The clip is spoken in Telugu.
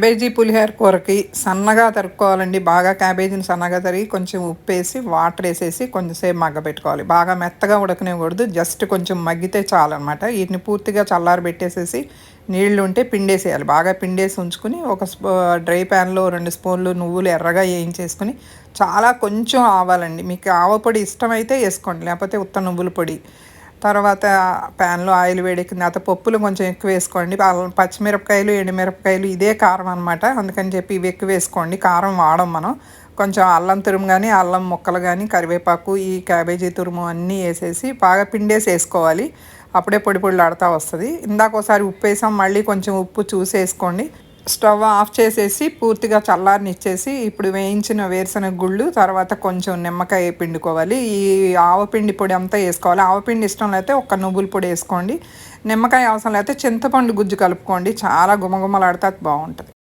క్యాబేజీ పులిహోర కూరకి సన్నగా తరుక్కోవాలండి. బాగా క్యాబేజీని సన్నగా తరిగి కొంచెం ఉప్పేసి, వాటర్ వేసేసి కొంచెంసేపు మగ్గబెట్టుకోవాలి. బాగా మెత్తగా ఉడకనివ్వకూడదు. జస్ట్ కొంచెం మగ్గితే చాలనమాట. వీటిని పూర్తిగా చల్లారబెట్టేసేసి నీళ్లు ఉంటే పిండేసేయాలి. బాగా పిండేసి ఉంచుకుని డ్రై ప్యాన్లో 2 స్పూన్లు నువ్వులు ఎర్రగా వేయించేసుకుని, చాలా కొంచెం ఆవాలండి. మీకు ఆవ పొడి ఇష్టమైతే వేసుకోండి, లేకపోతే ఉత్త నువ్వుల పొడి. తర్వాత ప్యాన్లో ఆయిల్ వేడెక్కిన తర్వాత పప్పులు కొంచెం ఎక్కువ వేసుకోండి. పచ్చిమిరపకాయలు, ఎండుమిరపకాయలు ఇదే కారం అనమాట. అందుకని చెప్పి ఇవి ఎక్కువ వేసుకోండి. కారం వాడం మనం. కొంచెం అల్లం తురుము కానీ, అల్లం ముక్కలు కానీ, కరివేపాకు, ఈ క్యాబేజీ తురుము అన్నీ వేసేసి బాగా పిండేసి వేసుకోవాలి. అప్పుడే పొడి పొడిలాడుతూ వస్తుంది. ఇందాక ఒకసారి ఉప్పు వేసాం, మళ్ళీ కొంచెం ఉప్పు చూసి వేసుకోండి. స్టవ్ ఆఫ్ చేసేసి పూర్తిగా చల్లారనిచ్చేసి ఇప్పుడు వేయించిన వేరుశనగ గుళ్ళు, తర్వాత కొంచెం నిమ్మకాయ పిండుకోవాలి. ఈ ఆవపిండి పొడి అంతా వేసుకోవాలి. ఆవపిండి ఇష్టం లేకపోతే ఒక్క నువ్వుల పొడి వేసుకోండి. నిమ్మకాయ అవసరం లేకపోతే చింతపండు గుజ్జు కలుపుకోండి. చాలా గుమగుమలాడితే బాగుంటుంది.